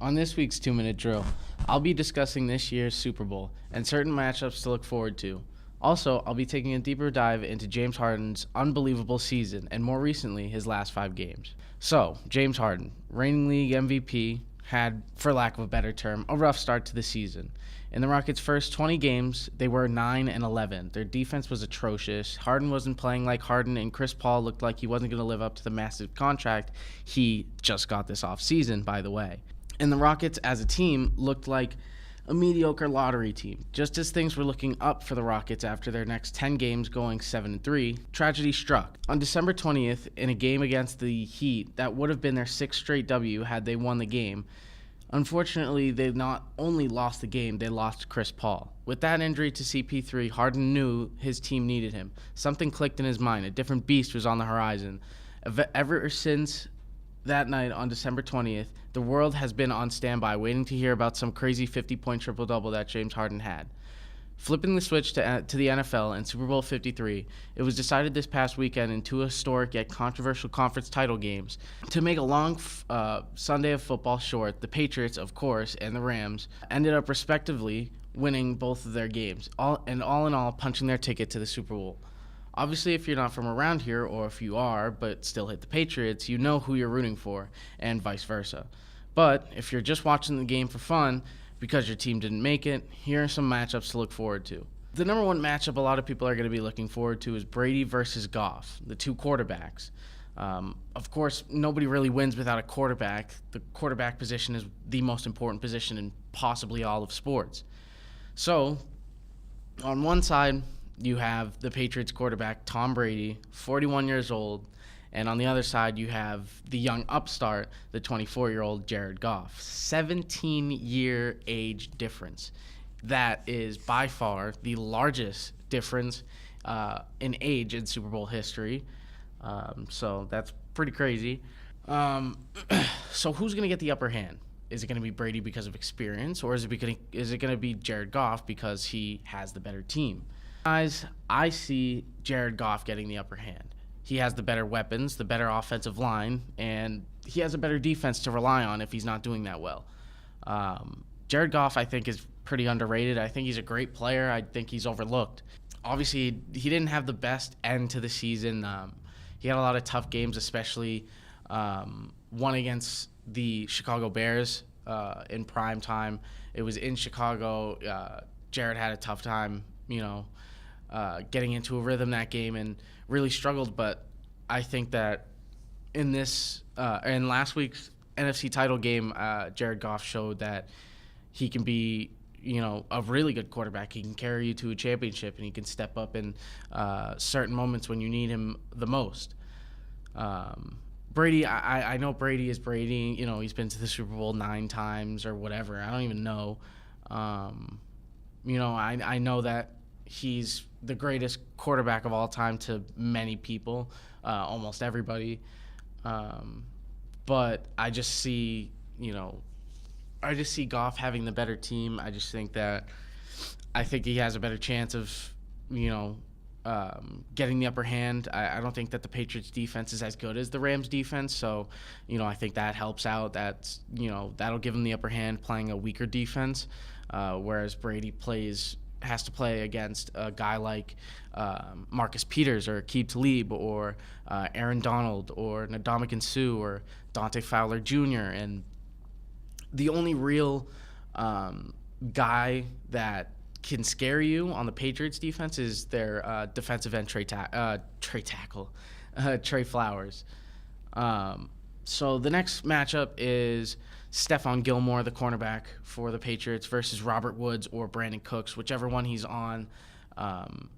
On this week's 2-Minute Drill, I'll be discussing this year's Super Bowl and certain matchups to look forward to. Also, I'll be taking a deeper dive into James Harden's unbelievable season and more recently, his last 5 games. So, James Harden, reigning league MVP, had, for lack of a better term, a rough start to the season. In the Rockets' first 20 games, they were 9-11. Their defense was atrocious. Harden wasn't playing like Harden, and Chris Paul looked like he wasn't going to live up to the massive contract he just got this offseason, by the way. And the Rockets, as a team, looked like a mediocre lottery team. Just as things were looking up for the Rockets after their next 10 games going 7-3, tragedy struck. On December 20th, in a game against the Heat that would have been their 6th straight W had they won the game, unfortunately, they not only lost the game, they lost Chris Paul. With that injury to CP3, Harden knew his team needed him. Something clicked in his mind. A different beast was on the horizon. Ever since that night on December 20th, the world has been on standby waiting to hear about some crazy 50-point triple-double that James Harden had. Flipping the switch to the NFL and Super Bowl 53, it was decided this past weekend in 2 historic yet controversial conference title games. To make a long Sunday of football short, the Patriots, of course, and the Rams ended up respectively winning both of their games, all in all punching their ticket to the Super Bowl. Obviously, if you're not from around here, or if you are but still hit the Patriots, you know who you're rooting for, and vice versa. But if you're just watching the game for fun because your team didn't make it, here are some matchups to look forward to. The number one matchup a lot of people are going to be looking forward to is Brady versus Goff, the 2 quarterbacks. Of course, nobody really wins without a quarterback. The quarterback position is the most important position in possibly all of sports. So, on one side, you have the Patriots quarterback, Tom Brady, 41 years old, and on the other side, you have the young upstart, the 24-year-old Jared Goff. 17-year age difference. That is by far the largest difference in age in Super Bowl history. So that's pretty crazy. So who's going to get the upper hand? Is it going to be Brady because of experience, or is it going to be Jared Goff because he has the better team? Guys, I see Jared Goff getting the upper hand. He has the better weapons, the better offensive line, and he has a better defense to rely on if he's not doing that well. Jared Goff, I think, is pretty underrated. I think he's a great player. I think he's overlooked. Obviously, he didn't have the best end to the season. He had a lot of tough games, especially one against the Chicago Bears in prime time. It was in Chicago. Jared had a tough time, getting into a rhythm that game and really struggled. But I think that in last week's NFC title game, Jared Goff showed that he can be, a really good quarterback. He can carry you to a championship, and he can step up in certain moments when you need him the most. Brady, I know Brady is Brady. He's been to the Super Bowl 9 times or whatever. I don't even know. I know that he's the greatest quarterback of all time to many people, almost everybody. But I just see Goff having the better team. I think he has a better chance of, getting the upper hand. I don't think that the Patriots defense is as good as the Rams defense. So, I think that helps out. That'll give him the upper hand playing a weaker defense. Whereas Brady has to play against a guy like Marcus Peters or Aqib Talib or Aaron Donald or Ndamukong Suh or Dante Fowler Jr. And the only real guy that can scare you on the Patriots defense is their defensive end Trey Flowers. So the next matchup is Stephon Gilmore, the cornerback for the Patriots, versus Robert Woods or Brandon Cooks, whichever one he's on.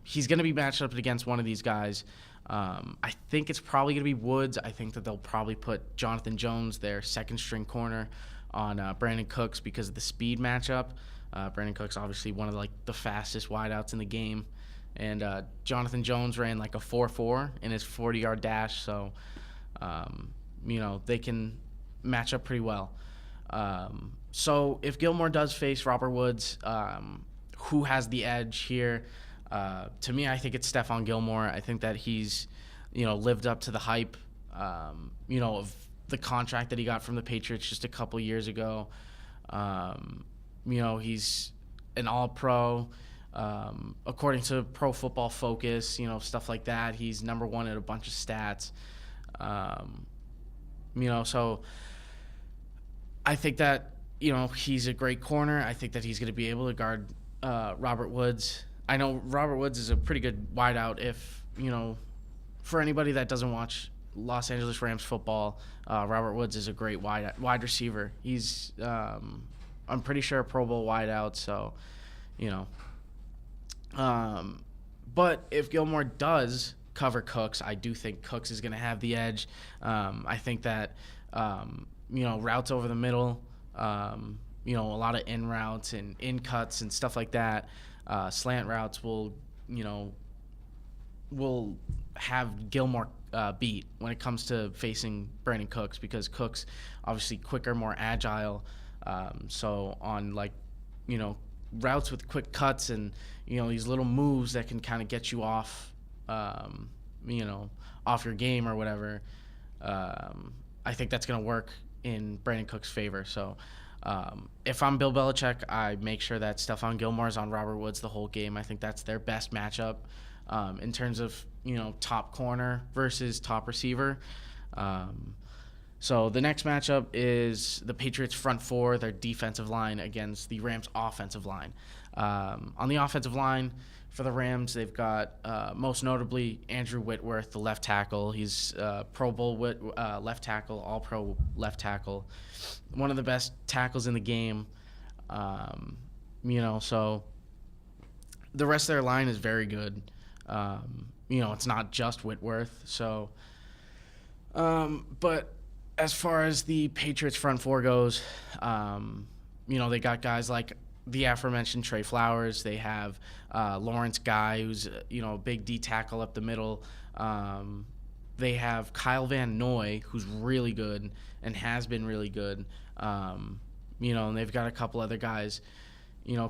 He's going to be matched up against one of these guys. I think it's probably going to be Woods. I think that they'll probably put Jonathan Jones, their second-string corner, on Brandon Cooks because of the speed matchup. Brandon Cooks, obviously one of the fastest wideouts in the game. And Jonathan Jones ran like a 4.4 in his 40-yard dash. So, they can match up pretty well. So if Gilmore does face Robert Woods, who has the edge here? To me, I think it's Stephon Gilmore. I think that he's, lived up to the hype, of the contract that he got from the Patriots just a couple years ago. He's an all-pro. According to Pro Football Focus, stuff like that. He's number one at a bunch of stats. So I think that, he's a great corner. I think that he's going to be able to guard Robert Woods. I know Robert Woods is a pretty good wideout if, for anybody that doesn't watch Los Angeles Rams football, Robert Woods is a great wide receiver. He's, I'm pretty sure, a Pro Bowl wideout, so, but if Gilmore does cover Cooks, I do think Cooks is going to have the edge. I think that, routes over the middle, a lot of in routes and in cuts and stuff like that, slant routes will have Gilmore beat when it comes to facing Brandon Cooks, because Cooks obviously quicker, more agile. So on routes with quick cuts and these little moves that can kind of get you off, off your game or whatever. I think that's going to work in Brandon Cook's favor. So if I'm Bill Belichick, I make sure that Stephon Gilmore is on Robert Woods the whole game. I think that's their best matchup in terms of top corner versus top receiver. So the next matchup is the Patriots front four, their defensive line, against the Rams offensive line. On the offensive line for the Rams, they've got most notably Andrew Whitworth, the left tackle. He's Pro Bowl left tackle, all-pro left tackle, one of the best tackles in the game. So the rest of their line is very good. It's not just Whitworth. So, but as far as the Patriots front four goes, they got guys like the aforementioned Trey Flowers. They have Lawrence Guy, who's a big D tackle up the middle. They have Kyle Van Noy, who's really good and has been really good. And they've got a couple other guys,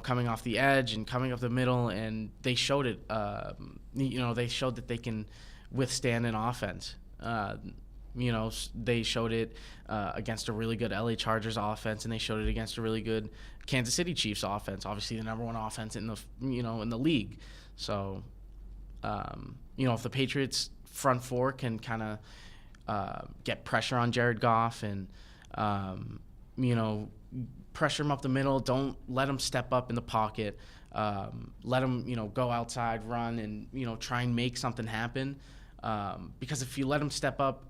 coming off the edge and coming up the middle, and they showed it. They showed that they can withstand an offense. They showed it against a really good LA Chargers offense, and they showed it against a really good Kansas City Chiefs offense, obviously the number one offense in the in the league. So if the Patriots front four can kind of get pressure on Jared Goff and pressure him up the middle, don't let him step up in the pocket, let him go outside, run, and try and make something happen, because if you let him step up,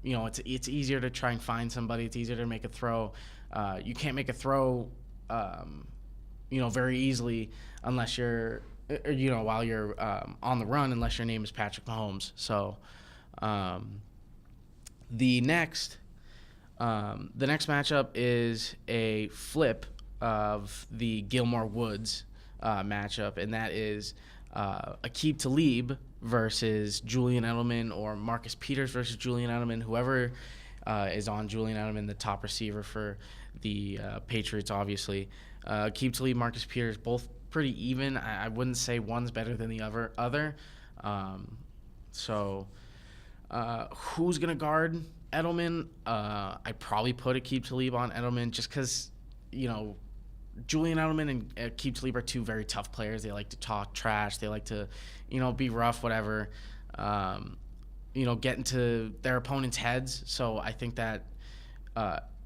it's easier to try and find somebody. It's easier to make a throw. You can't make a throw, very easily unless you're, while you're on the run, unless your name is Patrick Mahomes. So the next matchup is a flip of the Gilmore Woods matchup, and that is Aqib Talib versus Julian Edelman, or Marcus Peters versus Julian Edelman, whoever is on Julian Edelman, the top receiver for the Patriots, obviously. Aqib Talib, Marcus Peters, both pretty even. I wouldn't say one's better than the other. Who's going to guard Edelman? I'd probably put Aqib Talib on Edelman just because, Julian Edelman and Aqib Talib are two very tough players. They like to talk trash. They like to, be rough, whatever, get into their opponent's heads. So I think that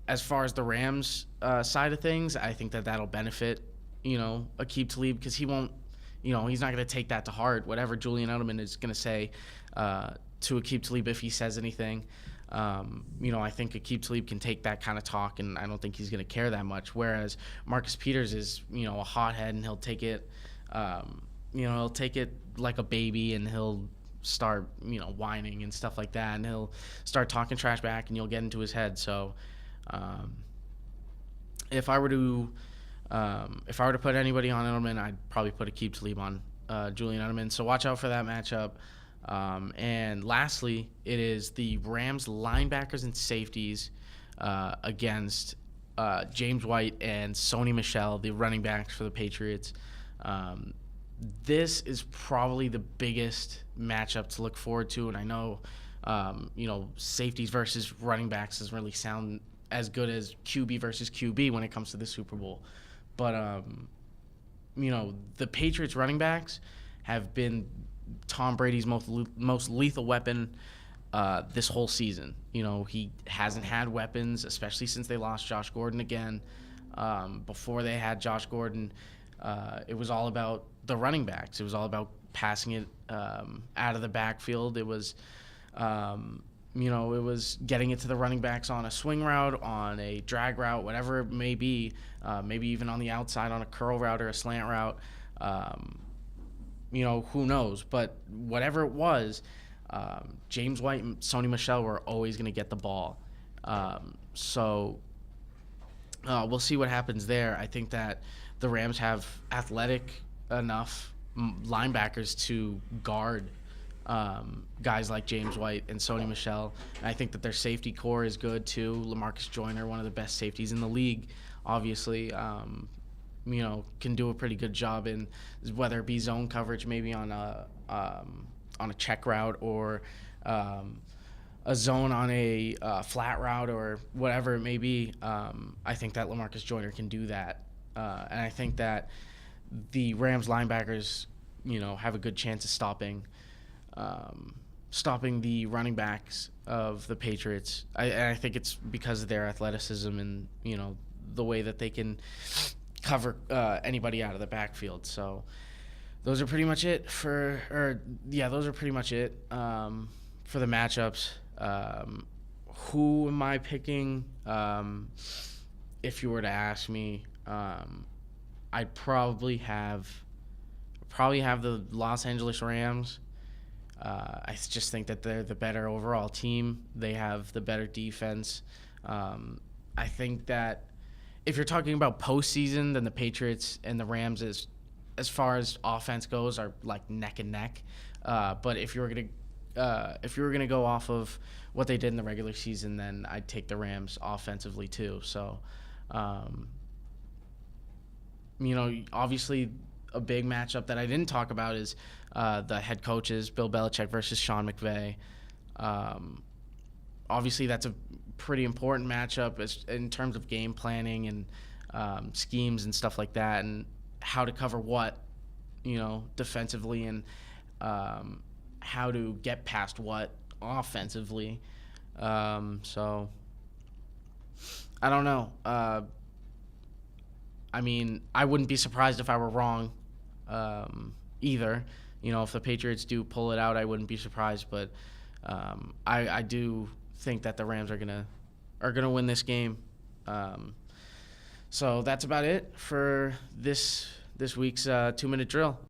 as far as the Rams side of things, I think that that'll benefit, Aqib Talib, because he won't, he's not going to take that to heart, whatever Julian Edelman is going to say to Aqib Talib if he says anything. I think Aqib Talib can take that kind of talk, and I don't think he's going to care that much. Whereas Marcus Peters is, a hothead, and he'll take it, he'll take it like a baby, and he'll start, whining and stuff like that, and he'll start talking trash back, and you'll get into his head. So, if I were to put anybody on Edelman, I'd probably put Aqib Talib on Julian Edelman. So watch out for that matchup. And lastly, it is the Rams linebackers and safeties against James White and Sony Michel, the running backs for the Patriots. This is probably the biggest matchup to look forward to, and I know, safeties versus running backs doesn't really sound as good as QB versus QB when it comes to the Super Bowl. But the Patriots running backs have been Tom Brady's most lethal weapon this whole season. He hasn't had weapons, especially since they lost Josh Gordon again. Before they had Josh Gordon, it was all about the running backs. It was all about passing it out of the backfield. It was, it was getting it to the running backs on a swing route, on a drag route, whatever it may be, maybe even on the outside on a curl route or a slant route. Who knows? But whatever it was, James White and Sony Michel were always going to get the ball. So we'll see what happens there. I think that the Rams have athletic enough linebackers to guard guys like James White and Sony Michel. And I think that their safety core is good too. LaMarcus Joyner, one of the best safeties in the league, obviously, can do a pretty good job in whether it be zone coverage, maybe on a check route or a zone on a flat route or whatever it may be. I think that LaMarcus Joyner can do that. And I think that the Rams linebackers, have a good chance of stopping the running backs of the Patriots. I think it's because of their athleticism and, the way that they can cover anybody out of the backfield. So those are pretty much it for the matchups. Who am I picking? If you were to ask me, I'd probably have the Los Angeles Rams. I just think that they're the better overall team. They have the better defense. I think that if you're talking about postseason, then the Patriots and the Rams, as far as offense goes, are like neck and neck. But if you were gonna go off of what they did in the regular season, then I'd take the Rams offensively too. So, obviously a big matchup that I didn't talk about is the head coaches, Bill Belichick versus Sean McVay. Obviously that's a pretty important matchup in terms of game planning and schemes and stuff like that, and how to cover what, defensively, and how to get past what offensively. So I don't know. I wouldn't be surprised if I were wrong either. If the Patriots do pull it out, I wouldn't be surprised. But I do think that the Rams are gonna win this game. So that's about it for this week's 2-minute drill.